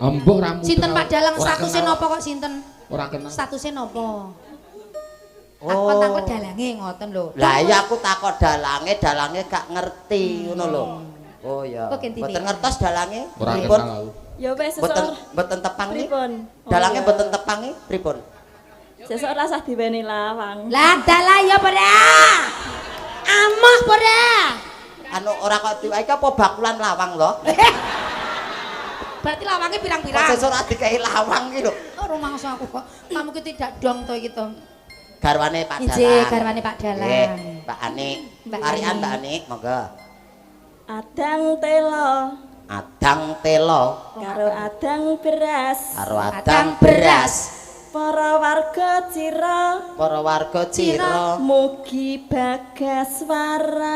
S1: Ambuh rambut.
S3: Sinten Pak Dalang
S1: Ora
S3: statusnya
S1: kenal.
S3: napa kok sinten?
S1: Ora kenal.
S3: Statusnya napa?
S2: Oh.
S3: Kon takut dalange ngoten lho.
S2: Lah iya aku takut dalange gak ngerti ngono lho. Oh iya.
S3: Kok gentine?
S2: Mboten ngertos dalange?
S1: Ora
S2: Pripun?
S1: kenal aku.
S4: Ya wis
S2: Mboten
S4: sesuk
S2: mboten tepang nih.
S4: pripun? Oh,
S2: Dalange
S4: iya.
S2: mboten tepang nih pripun?
S4: Sesuk rasah diweni lawang.
S3: Lah dalah ya ora. Amoh ora.
S2: Anu ora kok iki apa bakulan lawang lho.
S3: Berarti lawange
S2: Kok
S3: pirang-pirang.
S2: sesuk ora dikai lawang iki lho.
S3: Oh, rumangsa aku kok. Kamu ki tidak dong to iki to.
S2: Garwane Pak Dalang.
S3: Nggih, garwane Pak Dalang.
S2: Nggih, Mbak Ani.
S3: Mbak
S2: Parian
S3: Ani.
S2: Mbak Ani, monggo.
S4: Adang telo
S2: Adang telo
S4: karo adang beras.
S2: karo adang beras.
S4: Para warga Cira
S2: Para warga Cira
S4: mugi bagas waras.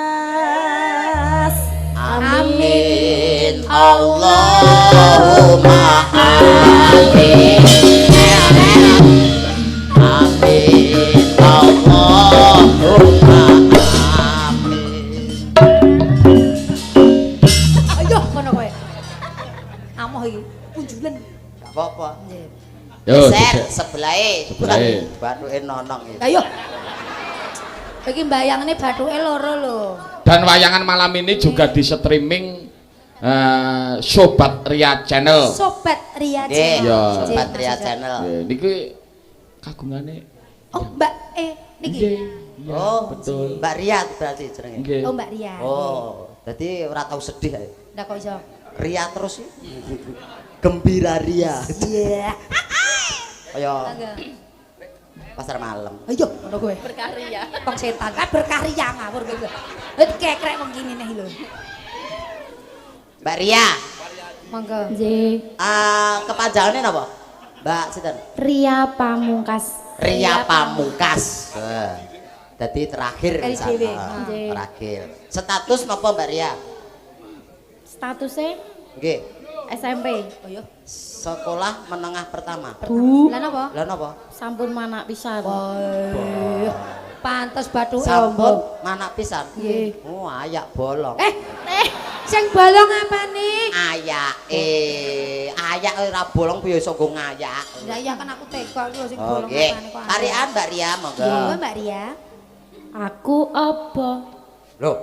S2: amin Allahumma amin amin Allahumma amin.
S3: Ayo kono kowe. Amoh iki punjulen.
S2: Gak apa-apa.
S3: Nggih.
S1: Yo,
S2: Geser
S1: dhisik.
S2: sebelahe.
S1: Sebelahe.
S2: Bathuke nonong iki.
S3: Ayo. Iki mbayangne bathuke loro lho.
S1: Dan wayangan malam ini juga di streaming Sobat Ria Channel.
S3: Sobat Ria
S2: Nggih,
S3: Channel.
S1: Ya.
S2: Sobat
S3: Nggih,
S2: Ria
S3: Mas Ujak.
S2: Channel.
S1: Niki kagungane.
S3: Oh, Mbak niki.
S1: Nggih. Iya,
S2: Oh,
S1: betul.
S2: Mbak Riat berarti jenenge.
S1: Nggih.
S3: Oh, Mbak Ria.
S2: Oh, dadi ora tau sedih ae.
S3: Ndak kok iso.
S2: Ria terus sih. Gembira Ria.
S3: Iya.
S2: Kaya
S3: Mangga.
S2: pasar malam.
S3: Ayo ngono kowe.
S4: Berkarya.
S3: Wong setan kan berkarya ngawur kowe. Wis kekrek wong kene nih lho.
S2: Mbak Ria,
S3: Monggo.
S4: Nggih.
S2: kepanjangannya napa? Mbak sinten?
S4: Ria Pamungkas.
S2: Ria Pamungkas. Dadi terakhir
S3: Kali
S2: pisan.
S3: dhewe.
S4: Nggih.
S2: Terakhir. Status napa Mbak Ria?
S4: Statusnya
S2: Nggih.
S4: SMP.
S3: Oh iya.
S2: Sekolah menengah pertama.
S3: Lah napa?
S2: Lah napa?
S4: Sampun manak pisan.
S3: Pantes bathuke
S2: Sampun
S3: ombo.
S2: manak pisan.
S4: Nggih.
S2: Oh, ayak bolong.
S3: Sing bolong apane?
S2: Ayake. Ayak ora bolong biasa nggo ngayak.
S3: Lah iya kan aku tega iki lho sing bolong
S2: Oke.
S3: apane kok.
S2: Tarian Mbak Ria monggo.
S3: Monggo Mbak Ria.
S4: Aku apa?
S2: Loh,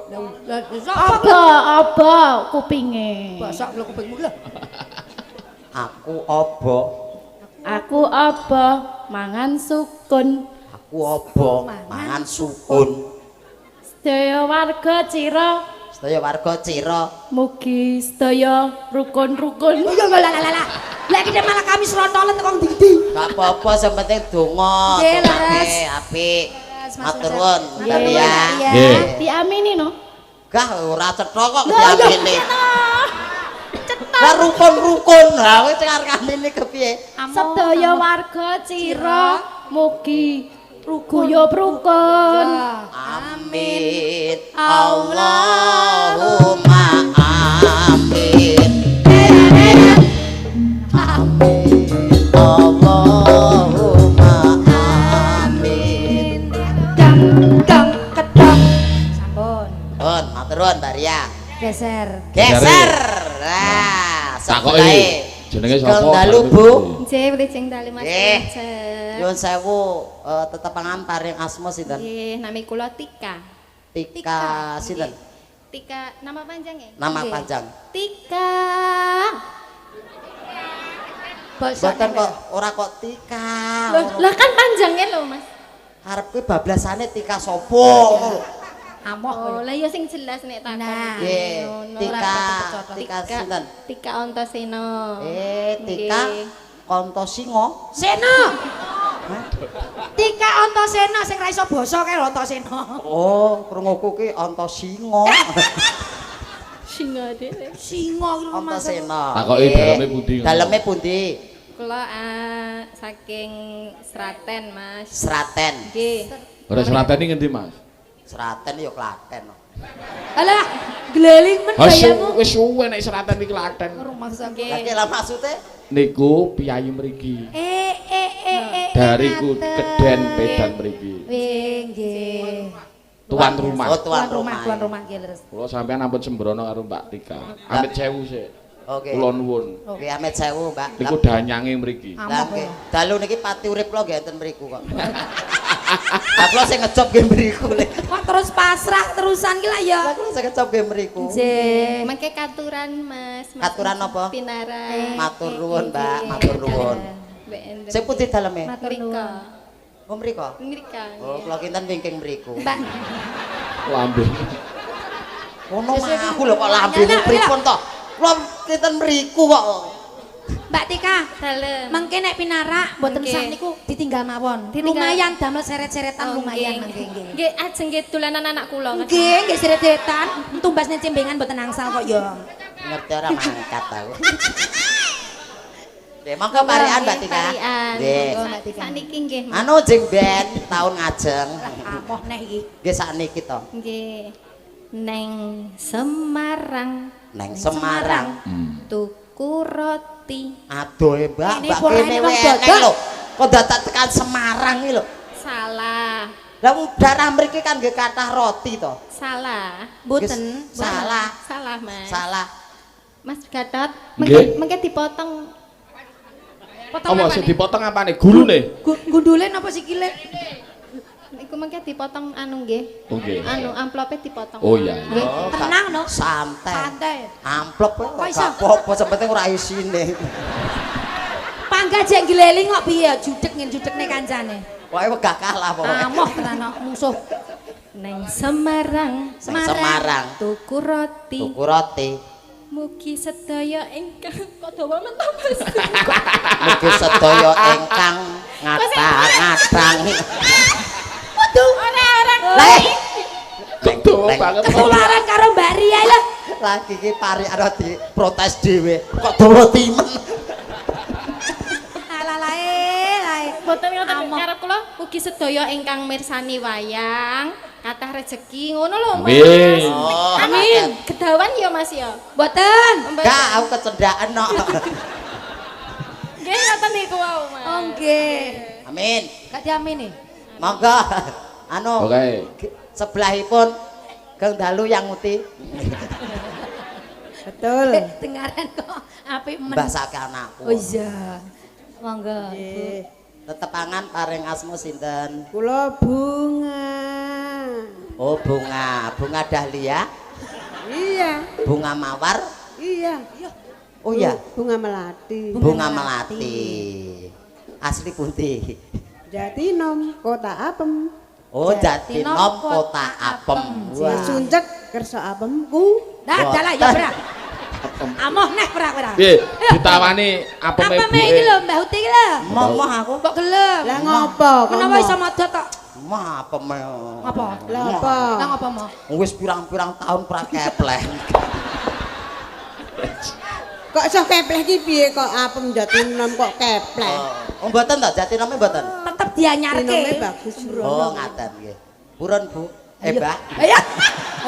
S3: Lah sapa?
S4: Apa kupinge?
S3: Basak lho kupingmu lho.
S2: aku obok.
S4: Aku apa? Mangan sukun.
S2: Aku obok mangan sukun.
S4: Sedaya warga Cira,
S2: Sedaya warga Cira.
S4: mugi sedaya rukun-rukun.
S3: Oh iya lah. Lah iki malah kami serontolen wong ndi-ndi.
S2: Gak apa-apa sing penting donga.
S3: Nggih,
S2: Dongake
S3: Leres.
S2: apik.
S3: Mas,
S2: Matur
S3: Mas.
S2: nuwun
S3: Nggih,
S2: Mbak Ria.
S3: Iya.
S1: Nggih.
S4: Diamini no.
S2: Gah ora cetha kok
S3: Lah, iya.
S2: diamini. Lah rukun-rukun. Ha kowe sing arep ngamini kepiye?
S4: Sedaya warga Cira, mugi guyub rukun.
S2: Amin. Allahumma amin. Allahumma amin.
S3: Dang kedang. Sampun.
S2: Pun, matur nuwun Mbak Ria.
S3: Geser.
S2: Geser. Nah,
S1: Takoki
S2: sebelahe.
S1: jenenge
S2: Sugeng
S1: sapa?
S2: dalu, Bu.
S4: Nggih, wilujeng dalu Mas.
S2: Nggih.
S4: Kanjeng.
S2: Nyuwun sewu, tetepangan paring asma sinten?
S4: Nggih, nami kula Tika.
S2: Tika sinten?
S4: Tika nama panjangnya?
S2: Nama
S3: Nggih.
S2: panjang.
S4: Tika.
S2: Boten kok ora kok Tika.
S4: Lah kan panjangnya lho, Mas.
S2: Arep kuwi bablasane Tika sopo?
S3: Amoh.
S4: Oh, lah ya sing jelas nek takon.
S3: Nah.
S2: Nggih,
S4: Ngono.
S2: Tika,
S3: Ora
S2: Tika sinten?
S4: Tika Antasena.
S2: Tika
S4: Nggih.
S2: Kontosingo.
S3: Sena. Tika Antasena sing ra iso basa kae lho Antasena.
S2: Oh, krunguku ki Antosingo.
S4: Singa dhewe.
S3: Singa iki lho Mas.
S2: Antasena.
S1: Takoki daleme pundi?
S2: Daleme pundi?
S4: Kula saking Sraten, Mas.
S2: Sraten.
S4: Nggih.
S1: Ora Sraten iki ngendi, Mas?
S2: Sraten ya Klaten.
S3: Alah, gleling men gayamu.
S1: Wis suwe nek Sraten iki Klaten.
S3: Rumah sakit.
S2: Lagi lah maksudnya
S1: Niku piyayi mriki. Dari Keden Pedan mriki.
S3: Nggih.
S1: Tuan rumah.
S2: Oh, tuan rumah.
S3: Tuan rumah nggih leres.
S1: Kula sampean ampun sembrono karo Mbak Tika. Amit sewu sik.
S2: Oke.
S1: Kula nuwun.
S2: Oke, amit sewu, Mbak.
S1: Niku danyange mriki.
S2: Lah nggih. Dalu niki pati urip kula nggih enten mriku kok. Lah kula sing ngejob nggih mriku.
S3: Kok terus pasrah terusan ki lah ya.
S2: Lah kula sing ngejob nggih mriku.
S3: Nggih.
S4: Mangke katuran, Mas.
S2: Katuran apa?
S4: Pinarai.
S2: Matur nuwun, Mbak. Matur nuwun. Sing pundi daleme?
S3: Matur nuwun.
S2: Oh mriku.
S4: Ngrika.
S2: Oh, kula kinten wingking mriku.
S3: Mbak.
S1: Lambe.
S2: Ono aku lho kok lambene pripun to? Kula kinten mriku kok.
S3: Mbak Tika,
S4: Dalem.
S3: mengke nek pinarak mboten
S4: Nggih.
S3: sak niku ditinggal mawon.
S4: Ditinggal.
S3: Lumayan damel seret-seretan lumayan mengke nggih.
S4: Nggih, ajeng nggih dolanan anak kula. Mas.
S3: Nggih, nggih seret-seretan. Tumbasne cembengan mboten angsal kok ya.
S2: Ngerti ora mangkat aku. Nggih, monggo parian Mbak Tika.
S4: Parian.
S2: Nggih.
S3: Monggo, Mbak Tika.
S4: Sakniki nggih, Mas.
S2: Anu jeng ben tahun ngajeng.
S3: Amoh neh iki.
S2: Nggih sakniki to.
S4: Nggih. Neng Semarang
S2: Neng Semarang.
S4: tuku roti.
S2: Aduh Mbak,
S3: Ini
S2: Mbak
S3: polahe
S2: kene
S3: wong
S2: wae
S3: dodol.
S2: lho. Kok dadak tekan Semarang iki lho.
S4: Salah.
S2: Lah wong daerah mriki kan nggih kathah roti to.
S4: Salah.
S3: Mboten.
S2: Salah.
S4: Salah, Mas.
S2: Salah.
S4: Mas Gatot,
S1: Nggih.
S4: mengke dipotong.
S3: Potong
S1: Apa
S3: apa
S1: sing
S3: nih?
S1: dipotong apane? Gulune.
S3: Gundule napa sikile?
S4: Iku mengke dipotong anu nggih.
S1: Oh, nggih.
S4: Anu amplope dipotong.
S1: Oh iya.
S3: Nggih,
S2: Oh,
S3: tenang no.
S2: Santai.
S3: Santai.
S2: Amplop kok
S3: Kok iso?
S2: gak apa-apa sepenting ora isine.
S3: Pangga jek gileling kok piye judeg ngen judekne kancane.
S2: Pokoke wegah kalah pokoke.
S3: Amoh tenan no, musuh.
S4: Neng Semarang,
S2: Semarang.
S4: tuku roti.
S2: Tuku roti.
S4: Mugi sedaya ingkang kok dawa menapa Mas.
S2: Mugi sedaya ingkang ngatang-ngatang.
S3: Waduh.
S2: Lah,
S1: Kok dawa banget.
S3: Ketularan karo Mbak Ria lho.
S2: lagi iki pari ana di protes dhewe. Kok dawa timen.
S3: Alah lae.
S4: Boten ngoten ngarep kula kula ugi sedaya ingkang mirsani wayang kathah rejeki ngono lho Mas.
S1: Amin.
S2: Oh,
S4: Amin. Gedawan ya Mas ya.
S3: Mboten.
S2: Enggak, aku kecendaan no.
S4: Nggih ngoten niku wau Mas.
S3: Oh nggih.
S2: Amin.
S3: Gak diamini.
S2: Monggo. Anu.
S1: Oke.
S2: Sebelahipun Kang Dalu yang nguti.
S5: Betul.
S3: Dengaran kok apik men.
S2: Mbah sak anakku.
S3: Oh iya. Monggo.
S5: Nggih.
S2: Tetepangan paring asma sinten?
S5: Kula bunga.
S2: Oh, bunga. Bunga dahlia,
S5: Iya.
S2: bunga mawar.
S5: Iya.
S2: Oh iya,
S5: Bunga melati.
S2: bunga melati. Asli putih.
S5: Jatinom kota apem.
S2: Oh, Jatinom kota apem. Wah.
S5: Suncek kersa apemku.
S3: Dah, dalah ya bra. Amoh neh bra.
S1: Piye? Ditawani apeme
S3: Apa iki lho Mbah Uti iki lho?
S2: Momoh aku.
S3: Kok gelem?
S5: Lah ngopo?
S3: Kenapa iso modot tok?
S2: Mah apeme.
S3: Apa?
S5: Lah apa?
S3: Nang apa mau?
S2: Wis pirang-pirang tahun pra kepleh.
S5: Kok iso kepleh iki piye kok apem jatinom kok kepleh?
S2: Oh, mboten to Jatinome mboten.
S3: Tetep dianyarke.
S5: Jatinome bagus.
S2: Oh, ngaten nggih. Purun, Bu. Mbah.
S3: Ayo.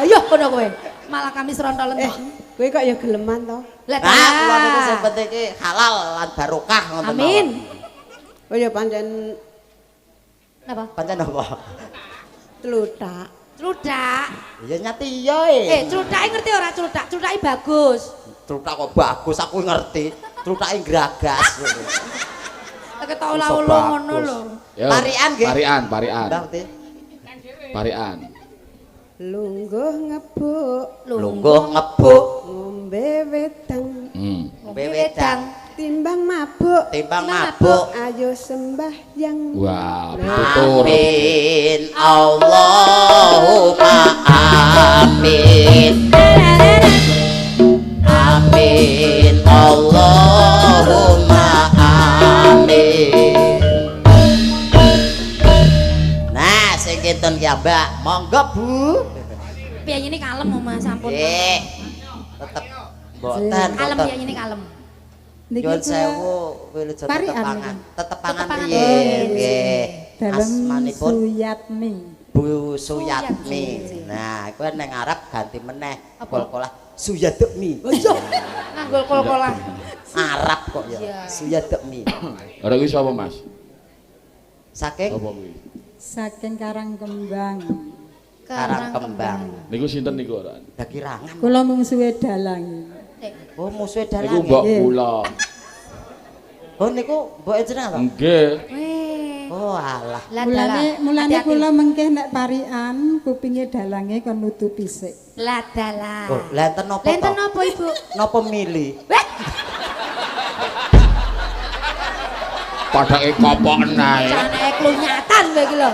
S3: Ayo kono kowe. Malah kami serontolen tok.
S5: Kowe kok ya geleman to?
S3: Lah
S2: Nah, kula niku sing penting iki halal lan barokah ngoten mawon.
S3: Amin.
S5: Oh ya pancen
S3: Napa?
S2: Pancen apa?
S5: tluthak.
S3: Trudak.
S2: Ya nyati ya e.
S3: Trudake ngerti ora trudak? Trudake bagus.
S2: Trutak kok bagus aku ngerti. Trutake gragas.
S3: Lek tau ula-ula ngono lho.
S1: Yo,
S2: Parian nggih.
S1: Parian.
S2: Ngerti?
S1: Parian.
S5: Lungguh ngebuk,
S2: Lungguh ngebuk,
S5: ngombe wedang,
S2: ngombe wedang,
S5: timbang mabuk,
S2: timbang mabuk.
S5: ayo sembahyang.
S1: Wah, betul.
S2: Amin. Allahumma amin. Amin. Allahumma amin. Nah, sing kinten ki Mbak, monggo Bu.
S3: Piyanyene kalem Mas sampun.
S2: Nggih. Tetep mboten.
S3: Kalem
S2: mboten.
S3: piyanyene kalem.
S2: Nyuwun sewu wilujeng
S6: Parian
S2: tetepangan. Tetepangan
S3: Tetepangan
S2: piye
S3: piye?
S2: nggih.
S6: Dalem
S2: Asmanipun
S6: Suyatmi.
S2: Bu Suyatmi. Nah, kuwi ning Arab ganti meneh
S3: Apa?
S2: kol-kolah Suyatmi.
S3: Oh iya. Nganggol kol-kolah.
S2: Arab kok ya.
S3: Iya.
S2: Suyatmi.
S1: Ora kuwi sapa, Mas?
S2: Saking
S1: Sapa kuwi?
S6: Saking Karang Kembang.
S2: Karang Kembang.
S1: Niku sinten niku ora?
S2: Lah kirangan.
S6: Kula mung suwe dalang.
S2: Oh, musuhe
S1: Niku
S2: dalang.
S1: mbok
S6: Nggih.
S1: kula.
S2: Oh, niku mboke jenengan to?
S1: Nggih.
S3: Weh.
S2: Oh, alah.
S3: Lah dalah.
S6: Mulane
S3: Hati-hati.
S6: kula mengke nek parian kupinge dalange kon nutupi sik.
S3: Lah dalah.
S2: Oh, lenten napa
S3: Lenten
S2: to?
S3: napa Ibu?
S2: Napa milih?
S3: Weh.
S1: Padake kopoken ae.
S3: Jane klunyatan kowe iki lho.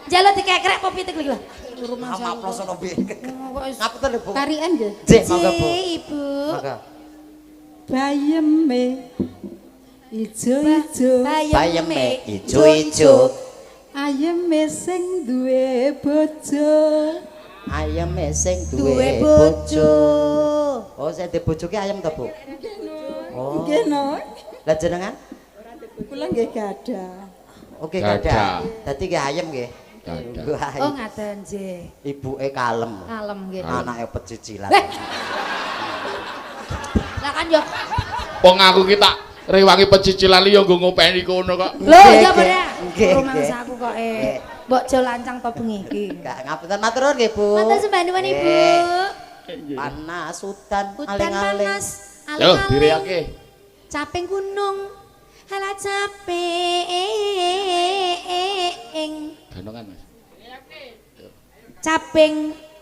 S3: Jalo dikekrek apa pitik lho. Rumah
S2: Maaf prosono piye? Ngapunten lho, Bu.
S6: Parian nggih.
S2: Jih, monggo Bu.
S3: Ibu.
S2: Monggo.
S6: Bayeme ijo-ijo.
S2: Bayeme ijo-ijo.
S6: Ayeme sing duwe bojo.
S2: Ayeme sing
S3: Duwe
S2: duwe
S3: bojo.
S2: bojo. Oh, sing duwe bojo ki ayam to, Bu? Oh.
S6: Nggih no.
S2: Lah jenengan?
S6: Kula nggih gadah.
S2: Oke,
S1: Gadah.
S2: gadah. Dadi nggih ayam nggih.
S1: Gadah.
S2: Nggih, ayam.
S3: Oh ngaten nggih.
S2: Ibuke kalem.
S3: Kalem nggih.
S2: Anake pecicilan.
S3: Weh. Lah kan yo.
S1: Wong aku ki tak rewangi pecicilan li yo nggo ngopeni kono kok.
S3: Lho iya pada.
S2: Nggih,
S3: Rumangsa aku kok Mbok jo lancang to bengi iki.
S2: Enggak ngapunten matur nuwun nggih, Bu.
S3: Matur sembah nuwun Ibu.
S2: Panas udan
S3: Hutan
S2: aling-aling.
S3: panas.
S1: Yo, direyake.
S3: Caping gunung. Halah caping.
S1: Ganongan, Mas.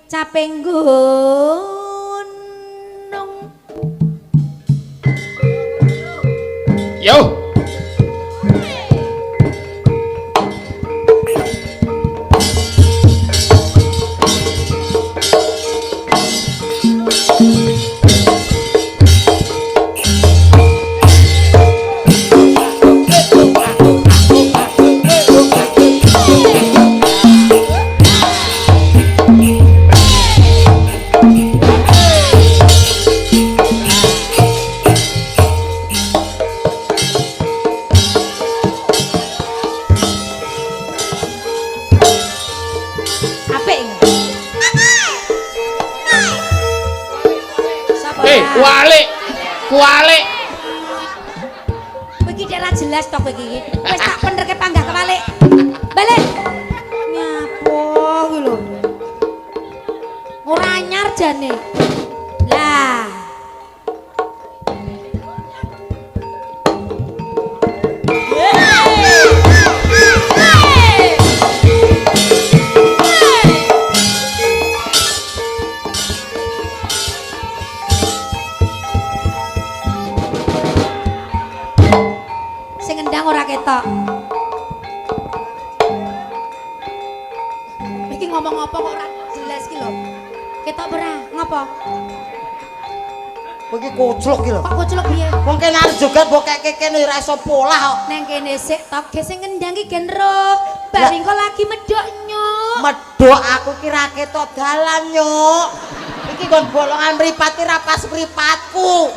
S3: Caping gunung.
S1: Yo.
S3: jelas tok iki. Wis tak penerke panggah kebalik. Balik. Nyapo kuwi lho. Ora anyar jane. Lah. Sing ngendang ora ketok. Iki ngomong apa kok ora jelas ki lho. Ketok ora? Ngopo?
S2: Iki kucluk ki lho.
S3: Kok kucluk piye?
S2: Wong kene arep joget bokeke kene ora iso polah kok.
S3: Neng kene sik tok ge sing ngendang ki gen roh. Bari kok lagi medhok nyuk.
S2: Medhok aku kira ketok dalan nyuk. Iki kon bolongan mripat ki ra pas mripatku.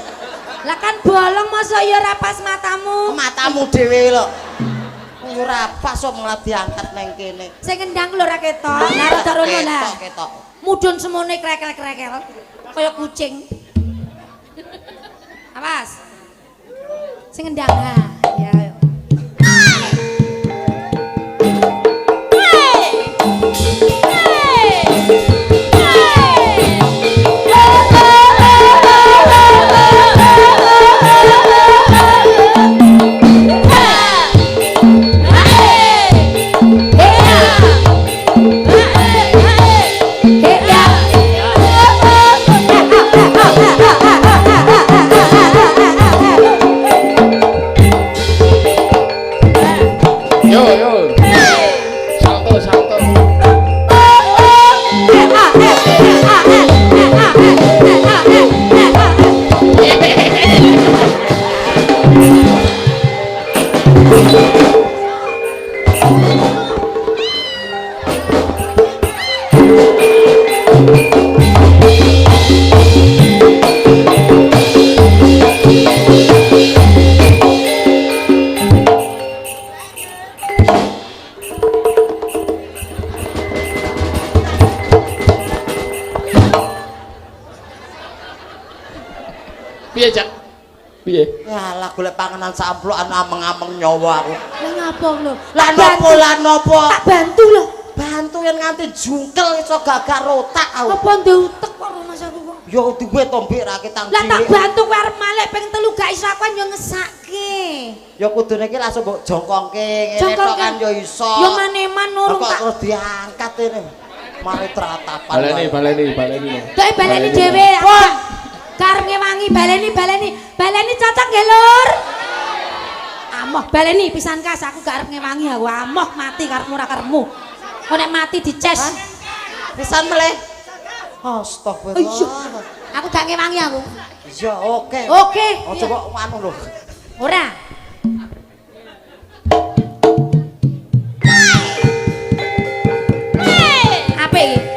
S3: Lah kan bolong masa ya ora pas matamu.
S2: Matamu dhewe lho. Ora pas kok malah diangkat neng kene.
S3: Sing ngendang lho ora ketok. Lah rada rono lah.
S2: Ketok.
S3: Mudhun semone krekel-krekel kaya kucing. Awas. Sing ngendang ha. Ya.
S1: Piye, Cak? Piye?
S2: Yalah golek panganan samplokan ameng-ameng nyawa aku.
S3: Lah ngapa lho?
S2: Lah nopo?
S3: Tak bantu lho.
S2: Bantu yen nganti jungkel iso gagak rotak aku.
S3: Apa ndek utek kok Mas aku kok.
S2: Ya duwe tombek ra ketang
S3: Lah tak
S2: cilik.
S3: bantu kowe arep malek ping 3 gak iso aku yo ngesake.
S2: Ya kudune iki langsung mbok jongkongke ngene
S3: Jongkongke.
S2: tok kan ya iso.
S3: Yo maneman urung
S2: Kok
S3: tak.
S2: terus diangkat ini. Mari teratapan.
S1: Baleni.
S3: Dek baleni dhewe. Karep ngewangi baleni cocok nggih Lur. Amoh baleni pisan kas aku gak arep ngewangi aku amoh mati karepmu ra karepmu. Kok nek mati dices.
S2: Pisan meleh. Astagfirullah.
S3: Iya. Aku gak ngewangi aku.
S2: Ya oke.
S3: Oke.
S2: Aja kok anu lho.
S3: Ora. Apa iki?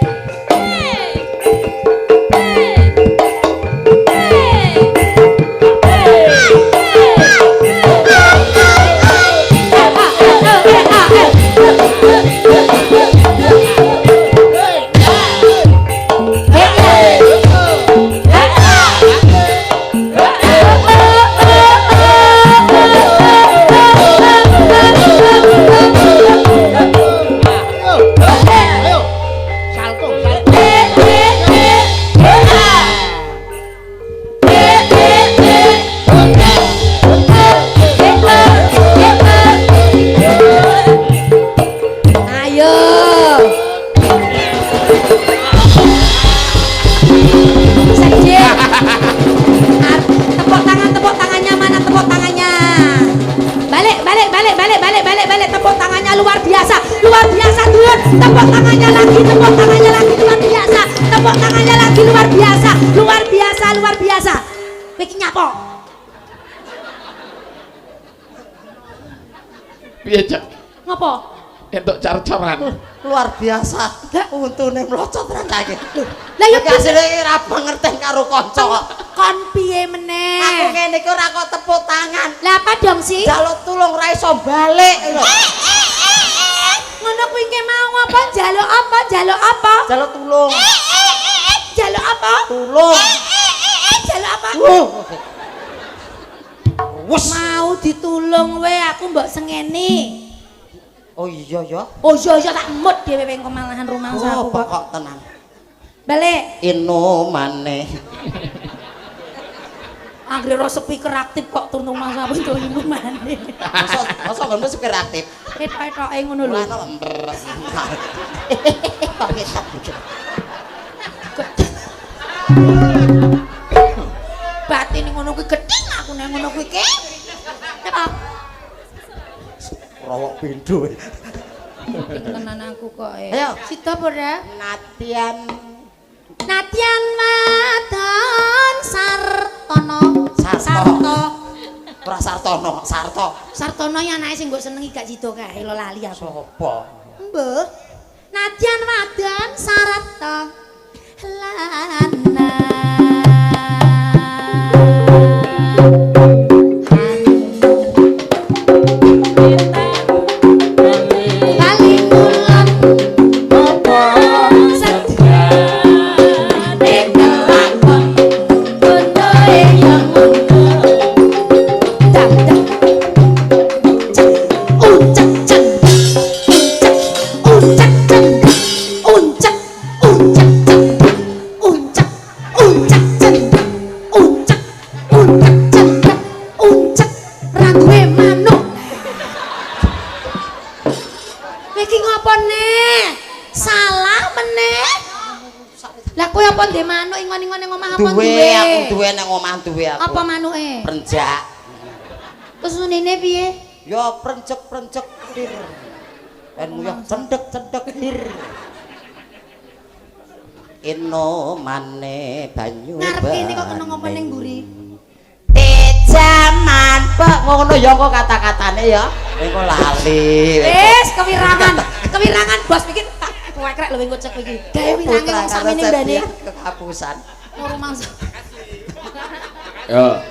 S3: Tepuk tangannya lagi luar biasa. Tepuk tangannya lagi luar biasa. Iki nyapa?
S1: Piye, Cak?
S3: Ngopo?
S1: Entuk car-caran.
S2: Luar biasa. Untune mlocot randake.
S3: Lah ya
S2: asline ora pengerten karo kanca kok.
S3: Kon piye meneh?
S2: Aku ngene iki ora kok tepuk tangan.
S3: Lah apa dong sih?
S2: Jaluk tulung ora iso balik lho.
S3: Ngono kuwi ki mau apa? Jaluk apa?
S2: Jaluk tulung.
S3: Jaluk apa?
S2: Tulung.
S3: Jaluk apa?
S2: Wes.
S3: Mau ditulung we aku mbok sengeni.
S2: Oh iya ya.
S3: Oh iya tak mut dhewe wing kemalahan rumangsa aku kok.
S2: Kok tenang.
S3: Balik.
S2: Inu maneh.
S3: Anggere ro speaker aktif kok turun rumangsa aku itu inu maneh.
S2: Masa nggon speaker aktif.
S3: Ketok-ketoke ngono lho.
S2: Lah kok ketok.
S3: Batin ngono kuwi gedhing aku nek ngono kuwi ki. Apa?
S2: Rawok pindho.
S3: Tenan aku kok.
S2: Ayo.
S3: Sida ora?
S2: Natian
S3: Wadon Sartono.
S2: Sarto. Ora Sartono, Sarto.
S3: Sartono ya anake sing mbok senengi gak sida kae lo lali aku.
S2: Sopo?
S3: Mbah. Nadyan Wadon Sarto. Lana.
S2: Duwe aku.
S3: Apa manuke?
S2: Prenjak.
S3: Terus unine piye?
S2: Ya prencek-prencek dir. Enmu ya cendek-cendek dir. Ino maneh banyu.
S3: Ngarepe ini kok kena ngopo ning mburi?
S2: Jaman Pak ngono ya kok kata-katane ya. Engko lali.
S3: Wis kewirangan. Kewirangan bos bikin kuekrek lho engko cek iki. Gawe wirange wong sakmene mbane.
S2: Kekapusan.
S3: Rumangsa.
S1: Ya.